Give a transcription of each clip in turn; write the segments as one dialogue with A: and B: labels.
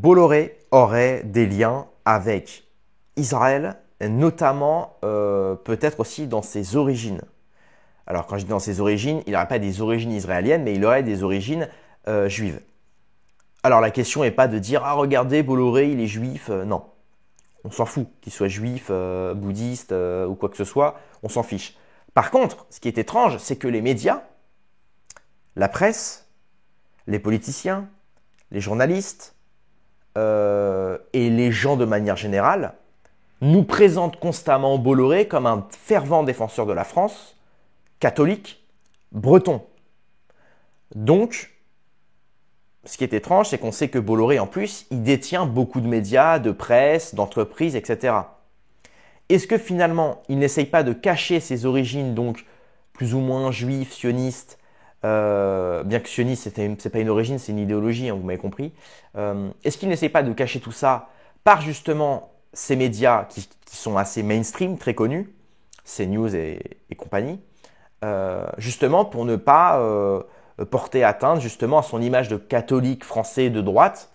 A: Bolloré aurait des liens avec Israël, notamment peut-être aussi dans ses origines. Alors quand je dis dans ses origines, il n'aurait pas des origines israéliennes, mais il aurait des origines juives. Alors la question n'est pas de dire « Ah regardez, Bolloré, il est juif ». Non, on s'en fout qu'il soit juif, bouddhiste ou quoi que ce soit, on s'en fiche. Par contre, ce qui est étrange, c'est que les médias, la presse, les politiciens, les journalistes et les gens de manière générale nous présentent constamment Bolloré comme un fervent défenseur de la France, catholique, breton. Donc, ce qui est étrange, c'est qu'on sait que Bolloré, en plus, il détient beaucoup de médias, de presse, d'entreprises, etc. Est-ce que finalement, il n'essaye pas de cacher ses origines, donc plus ou moins juives, sionistes, bien que sioniste, c'est pas une origine, c'est une idéologie, hein, vous m'avez compris. Est-ce qu'il n'essaye pas de cacher tout ça par justement ces médias qui sont assez mainstream, très connus, CNews et compagnie, justement pour ne pas porter atteinte justement à son image de catholique français de droite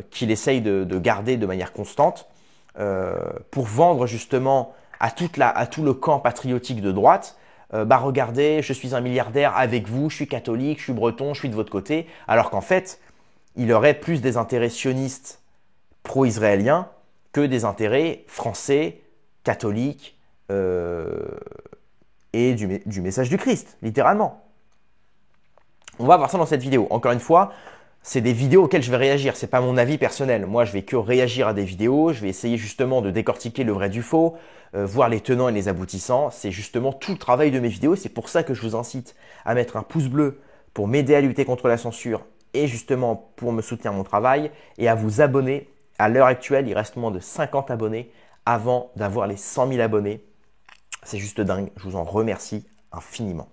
A: qu'il essaye de garder de manière constante pour vendre justement à tout le camp patriotique de droite bah regardez, je suis un milliardaire avec vous, je suis catholique, je suis breton, je suis de votre côté, alors qu'en fait, il aurait plus des intérêts sionistes pro-israéliens que des intérêts français, catholiques et du message du Christ, littéralement. On va voir ça dans cette vidéo. Encore une fois, c'est des vidéos auxquelles je vais réagir. Ce n'est pas mon avis personnel. Moi, je vais que réagir à des vidéos. Je vais essayer justement de décortiquer le vrai du faux, voir les tenants et les aboutissants. C'est justement tout le travail de mes vidéos. C'est pour ça que je vous incite à mettre un pouce bleu pour m'aider à lutter contre la censure et justement pour me soutenir mon travail et à vous abonner. À l'heure actuelle, il reste moins de 50 abonnés avant d'avoir les 100 000 abonnés. C'est juste dingue. Je vous en remercie infiniment.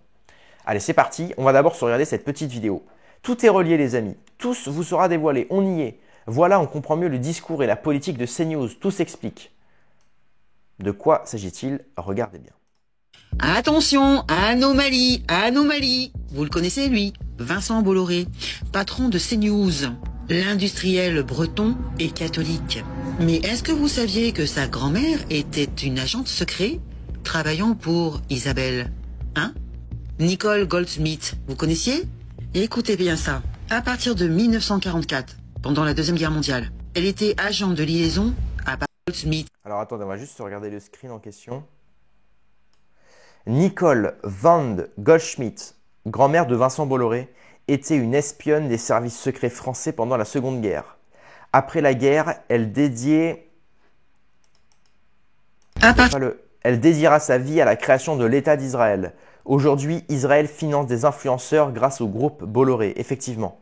A: Allez, c'est parti. On va d'abord se regarder cette petite vidéo. Tout est relié, les amis. Tout vous sera dévoilé. On y est. Voilà, on comprend mieux le discours et la politique de CNews. Tout s'explique. De quoi s'agit-il? Regardez bien.
B: Attention, anomalie, anomalie. Vous le connaissez, lui, Vincent Bolloré, patron de CNews. L'industriel breton est catholique. Mais est-ce que vous saviez que sa grand-mère était une agente secrète travaillant pour Isabelle? Hein? Nicole Goldsmith, vous connaissiez? Écoutez bien ça. À partir de 1944, pendant la Deuxième Guerre mondiale, elle était agente de liaison à Goldsmith.
A: Alors attendez, on va juste regarder le screen en question. Nicole Van Goldschmidt, grand-mère de Vincent Bolloré, était une espionne des services secrets français pendant la Seconde Guerre. Après la guerre, elle dédiera sa vie à la création de l'État d'Israël. Aujourd'hui, Israël finance des influenceurs grâce au groupe Bolloré. Effectivement,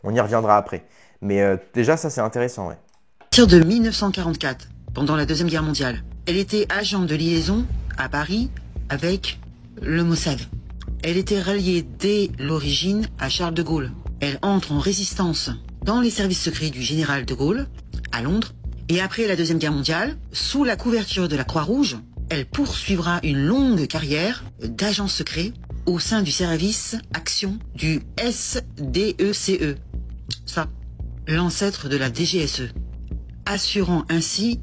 A: on y reviendra après. Mais déjà, ça c'est intéressant. Ouais.
B: À partir de 1944, pendant la Deuxième Guerre mondiale, elle était agente de liaison à Paris avec le Mossad. Elle était ralliée dès l'origine à Charles de Gaulle. Elle entre en résistance dans les services secrets du général de Gaulle, à Londres. Et après la Deuxième Guerre mondiale, sous la couverture de la Croix-Rouge, elle poursuivra une longue carrière d'agent secret au sein du service action du SDECE. Ça, l'ancêtre de la DGSE. Assurant ainsi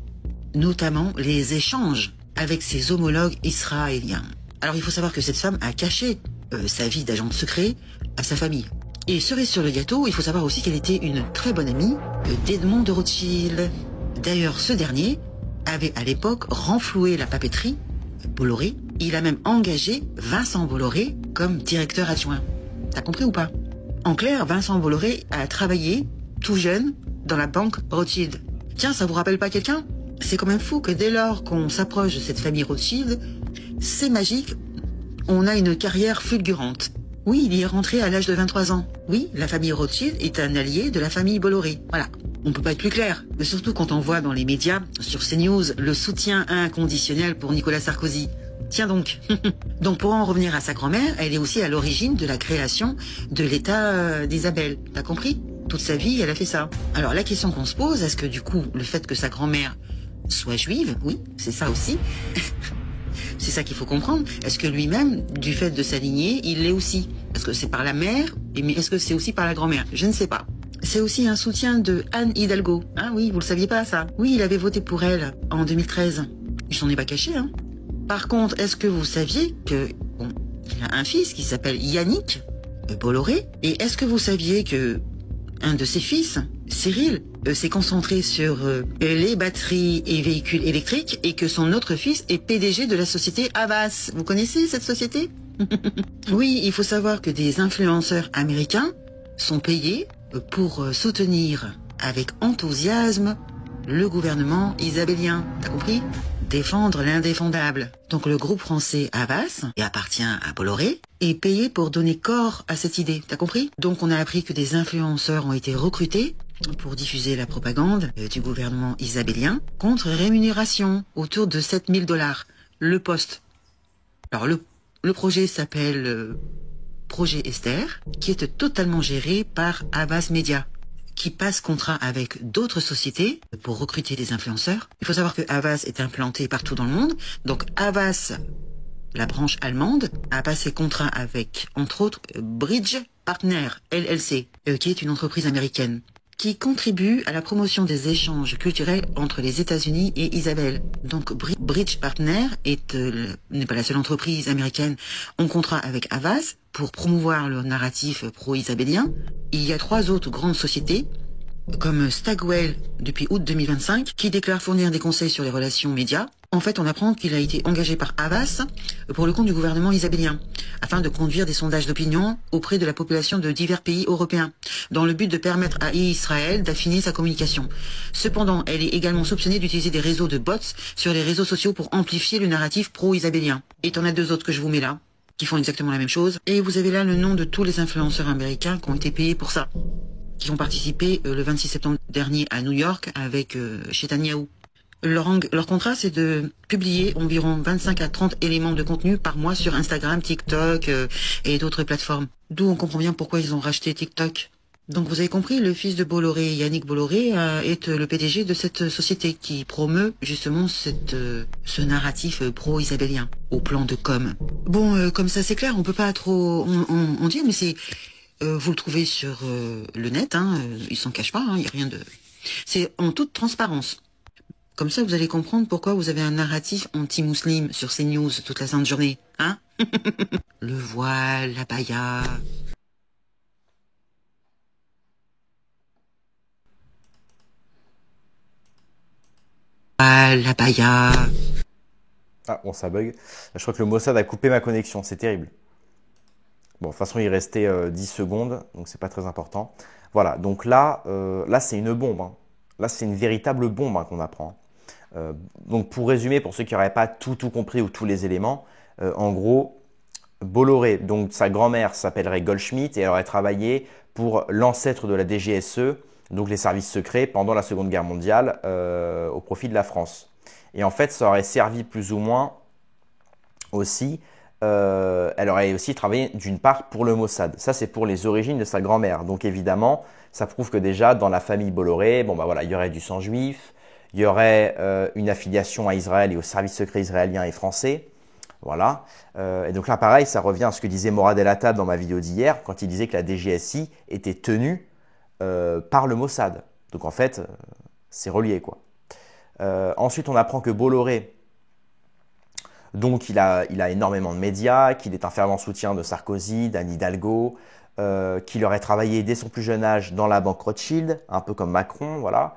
B: notamment les échanges avec ses homologues israéliens. Alors il faut savoir que cette femme a caché sa vie d'agent secret à sa famille. Et cerise sur le gâteau, il faut savoir aussi qu'elle était une très bonne amie d'Edmond de Rothschild. D'ailleurs, ce dernier avait à l'époque renfloué la papeterie Bolloré. Il a même engagé Vincent Bolloré comme directeur adjoint. T'as compris ou pas? En clair, Vincent Bolloré a travaillé tout jeune dans la banque Rothschild. Tiens, ça vous rappelle pas quelqu'un? C'est quand même fou que dès lors qu'on s'approche de cette famille Rothschild, c'est magique, on a une carrière fulgurante. Oui, il y est rentré à l'âge de 23 ans. Oui, la famille Rothschild est un allié de la famille Bolloré. Voilà. On peut pas être plus clair. Mais surtout quand on voit dans les médias, sur CNews, le soutien inconditionnel pour Nicolas Sarkozy. Tiens donc. Donc pour en revenir à sa grand-mère, elle est aussi à l'origine de la création de l'État d'Isabelle. T'as compris? Toute sa vie, elle a fait ça. Alors la question qu'on se pose, est-ce que du coup, le fait que sa grand-mère soit juive, oui, c'est ça aussi. C'est ça qu'il faut comprendre. Est-ce que lui-même, du fait de s'aligner, il l'est aussi? Est-ce que c'est par la mère? Mais est-ce que c'est aussi par la grand-mère? Je ne sais pas. c'est aussi un soutien de Anne Hidalgo. Ah oui, vous le saviez pas ça? Oui, il avait voté pour elle en 2013. Il s'en est pas caché, hein. Par contre, est-ce que vous saviez que, bon, il a un fils qui s'appelle Yannick Bolloré? Et est-ce que vous saviez que un de ses fils, Cyril, s'est concentré sur les batteries et véhicules électriques et que son autre fils est PDG de la société Havas? Vous connaissez cette société? Oui, il faut savoir que des influenceurs américains sont payés pour soutenir avec enthousiasme le gouvernement isabélien. T'as compris? Défendre l'indéfendable. Donc le groupe français Havas, et appartient à Bolloré, est payé pour donner corps à cette idée. T'as compris? Donc on a appris que des influenceurs ont été recrutés pour diffuser la propagande du gouvernement isabélien contre rémunération autour de 7 000 $ le poste. Alors le projet s'appelle Projet Esther, qui est totalement géré par Havas Media, qui passe contrat avec d'autres sociétés pour recruter des influenceurs. Il faut savoir que Havas est implanté partout dans le monde. Donc Havas, la branche allemande, a passé contrat avec, entre autres, Bridge Partner, LLC, qui est une entreprise américaine, qui contribue à la promotion des échanges culturels entre les États-Unis et Isabelle. Donc Bridge Partner n'est pas la seule entreprise américaine en contrat avec Havas pour promouvoir le narratif pro-isabélien. Il y a 3 autres grandes sociétés, comme Stagwell depuis août 2025, qui déclare fournir des conseils sur les relations médias. En fait, on apprend qu'il a été engagé par Havas pour le compte du gouvernement isabélien, afin de conduire des sondages d'opinion auprès de la population de divers pays européens, dans le but de permettre à Israël d'affiner sa communication. Cependant, elle est également soupçonnée d'utiliser des réseaux de bots sur les réseaux sociaux pour amplifier le narratif pro-isabélien. Et t'en as 2 autres que je vous mets là, qui font exactement la même chose. Et vous avez là le nom de tous les influenceurs américains qui ont été payés pour ça, qui ont participé le 26 septembre dernier à New York avec Netanyahu. Leur contrat, c'est de publier environ 25 à 30 éléments de contenu par mois sur Instagram, TikTok et d'autres plateformes. D'où on comprend bien pourquoi ils ont racheté TikTok. Donc vous avez compris, le fils de Bolloré, Yannick Bolloré, est le PDG de cette société qui promeut justement ce narratif pro-isabélien au plan de com. Bon, comme ça c'est clair, on peut pas trop en dire, mais c'est... vous le trouvez sur le net, hein, il s'en cache pas, il y a rien de... C'est en toute transparence. Comme ça, vous allez comprendre pourquoi vous avez un narratif anti-musulman sur CNews toute la sainte journée, hein? Le voile, la baya... La baya...
A: Ah, bon, ça bug. Je crois que le Mossad a coupé ma connexion, c'est terrible. Bon, de toute façon, il restait 10 secondes, donc c'est pas très important. Voilà, donc là, là c'est une bombe. Hein. Là, c'est une véritable bombe hein, qu'on apprend. Donc pour résumer, pour ceux qui n'auraient pas tout compris ou tous les éléments, en gros, Bolloré, donc sa grand-mère s'appellerait Goldschmidt et elle aurait travaillé pour l'ancêtre de la DGSE, donc les services secrets, pendant la Seconde Guerre mondiale au profit de la France. Et en fait, ça aurait servi plus ou moins aussi, elle aurait aussi travaillé d'une part pour le Mossad. Ça, c'est pour les origines de sa grand-mère. Donc évidemment, ça prouve que déjà dans la famille Bolloré, bon bah voilà, il y aurait du sang juif, il y aurait une affiliation à Israël et aux services secrets israéliens et français. Voilà. Et donc là, pareil, ça revient à ce que disait Morad El Hattab dans ma vidéo d'hier, quand il disait que la DGSI était tenue par le Mossad. Donc en fait, c'est relié, quoi. Ensuite, on apprend que Bolloré, donc il a énormément de médias, qu'il est un fervent soutien de Sarkozy, d'Anne Hidalgo, qu'il aurait travaillé dès son plus jeune âge dans la banque Rothschild, un peu comme Macron, voilà.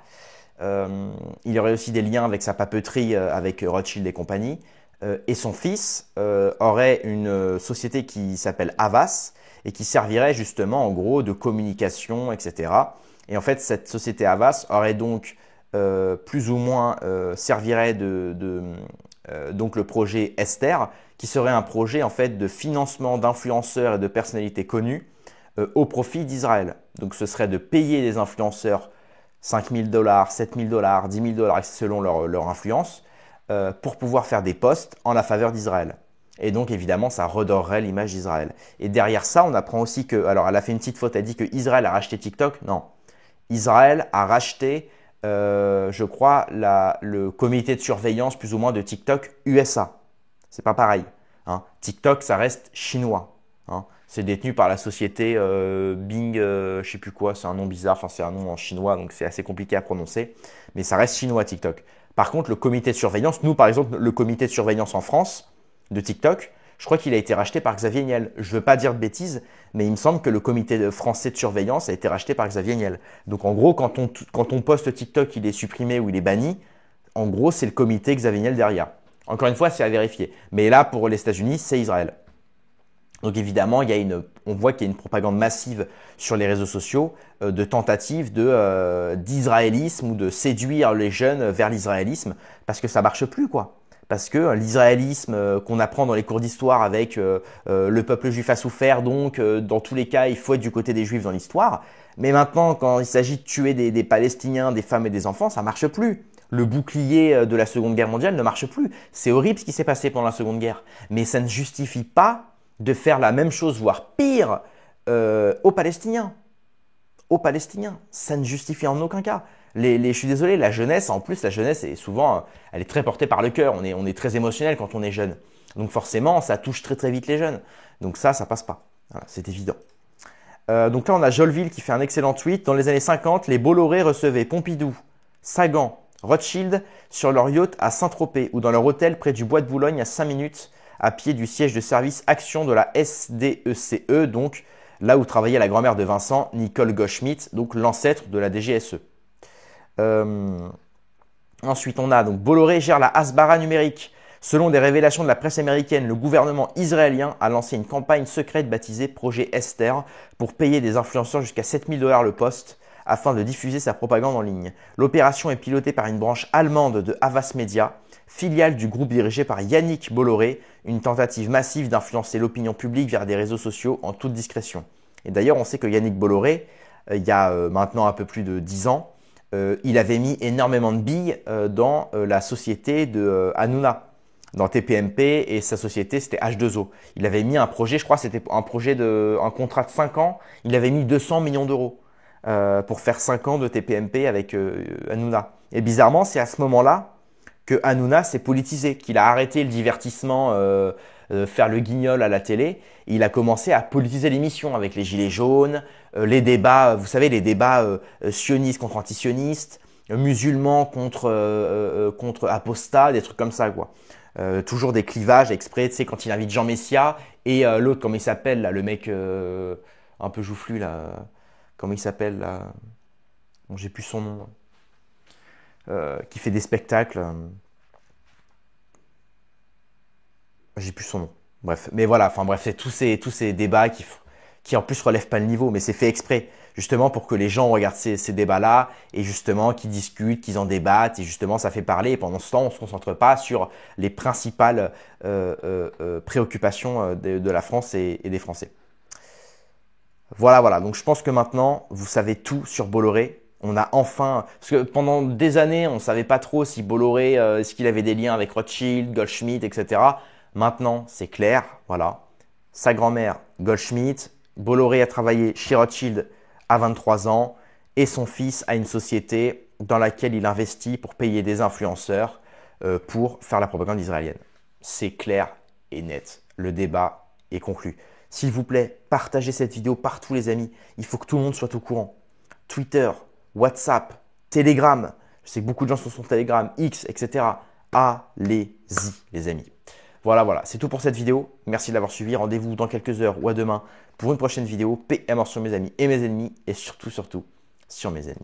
A: Il aurait aussi des liens avec sa papeterie avec Rothschild et compagnie. Et son fils aurait une société qui s'appelle Havas et qui servirait justement en gros de communication, etc. Et en fait, cette société Havas aurait donc plus ou moins servirait donc le projet Esther, qui serait un projet en fait de financement d'influenceurs et de personnalités connues au profit d'Israël. Donc ce serait de payer des influenceurs 5 000 $, 7 000 $, 10 000 $ selon leur influence, pour pouvoir faire des posts en la faveur d'Israël. Et donc évidemment, ça redorerait l'image d'Israël. Et derrière ça, on apprend aussi que, alors elle a fait une petite faute, elle dit que Israël a racheté TikTok. Non, Israël a racheté, je crois, le comité de surveillance plus ou moins de TikTok USA. C'est pas pareil. Hein. TikTok, ça reste chinois. Hein. C'est détenu par la société Bing, je sais plus quoi, c'est un nom bizarre, enfin c'est un nom en chinois, donc c'est assez compliqué à prononcer, mais ça reste chinois TikTok. Par contre, le comité de surveillance, nous par exemple, le comité de surveillance en France de TikTok, je crois qu'il a été racheté par Xavier Niel. Je ne veux pas dire de bêtises, mais il me semble que le comité français de surveillance a été racheté par Xavier Niel. Donc en gros, quand on poste TikTok, il est supprimé ou il est banni, en gros, c'est le comité Xavier Niel derrière. Encore une fois, c'est à vérifier. Mais là, pour les États-Unis, c'est Israël. Donc évidemment, on voit qu'il y a une propagande massive sur les réseaux sociaux de tentatives d'israélisme ou de séduire les jeunes vers l'israélisme parce que ça marche plus quoi. Parce que l'israélisme qu'on apprend dans les cours d'histoire avec le peuple juif a souffert, donc dans tous les cas, il faut être du côté des juifs dans l'histoire. Mais maintenant, quand il s'agit de tuer des Palestiniens, des femmes et des enfants, ça marche plus. Le bouclier de la Seconde Guerre mondiale ne marche plus. C'est horrible ce qui s'est passé pendant la Seconde Guerre. Mais ça ne justifie pas de faire la même chose, voire pire, aux Palestiniens. Aux Palestiniens. Ça ne justifie en aucun cas. Je suis désolé, la jeunesse, en plus, la jeunesse est souvent, elle est très portée par le cœur. On est très émotionnel quand on est jeune. Donc forcément, ça touche très très vite les jeunes. Donc ça passe pas. Voilà, c'est évident. Donc là, on a Jolville qui fait un excellent tweet. Dans les années 50, les Bolloré recevaient Pompidou, Sagan, Rothschild sur leur yacht à Saint-Tropez ou dans leur hôtel près du bois de Boulogne à 5 minutes à pied du siège de service Action de la SDECE, donc là où travaillait la grand-mère de Vincent, Nicole Goldschmidt, donc l'ancêtre de la DGSE. Ensuite, on a donc Bolloré gère la Hasbara numérique. Selon des révélations de la presse américaine, le gouvernement israélien a lancé une campagne secrète baptisée Projet Esther pour payer des influenceurs jusqu'à 7 000 $ le poste afin de diffuser sa propagande en ligne. L'opération est pilotée par une branche allemande de Havas Media, filiale du groupe dirigé par Yannick Bolloré, une tentative massive d'influencer l'opinion publique vers des réseaux sociaux en toute discrétion. Et d'ailleurs, on sait que Yannick Bolloré, il y a maintenant un peu plus de 10 ans, il avait mis énormément de billes dans la société de Hanouna, dans TPMP, et sa société c'était H2O. Il avait mis un projet, je crois c'était un contrat de 5 ans, il avait mis 200 millions d'euros pour faire 5 ans de TPMP avec Hanouna. Et bizarrement, c'est à ce moment-là que Hanouna s'est politisé, qu'il a arrêté le divertissement, faire le guignol à la télé. Il a commencé à politiser l'émission avec les gilets jaunes, les débats, vous savez, les débats sionistes contre antisionistes, musulmans contre apostats, des trucs comme ça, quoi. Toujours des clivages exprès, tu sais, quand il invite Jean Messia et l'autre, comment il s'appelle, là, le mec un peu joufflu, là, comment il s'appelle, là, bon, j'ai plus son nom. Qui fait des spectacles. J'ai plus son nom. Bref, mais voilà, enfin bref, c'est tous ces débats qui en plus relèvent pas le niveau, mais c'est fait exprès, justement pour que les gens regardent ces débats-là et justement qu'ils discutent, qu'ils en débattent et justement ça fait parler. Et pendant ce temps, on se concentre pas sur les principales préoccupations de la France et des Français. Voilà. Donc je pense que maintenant, vous savez tout sur Bolloré. On a enfin, parce que pendant des années, on ne savait pas trop si Bolloré, est-ce qu'il avait des liens avec Rothschild, Goldschmidt, etc. Maintenant, c'est clair, voilà. Sa grand-mère, Goldschmidt, Bolloré a travaillé chez Rothschild à 23 ans et son fils a une société dans laquelle il investit pour payer des influenceurs pour faire la propagande israélienne. C'est clair et net. Le débat est conclu. S'il vous plaît, partagez cette vidéo partout les amis. Il faut que tout le monde soit au courant. Twitter, WhatsApp, Telegram, je sais que beaucoup de gens sont sur Telegram, X, etc. Allez-y les amis. Voilà, c'est tout pour cette vidéo. Merci de l'avoir suivi. Rendez-vous dans quelques heures ou à demain pour une prochaine vidéo. Paix et mort sur mes amis et mes ennemis et surtout sur mes ennemis.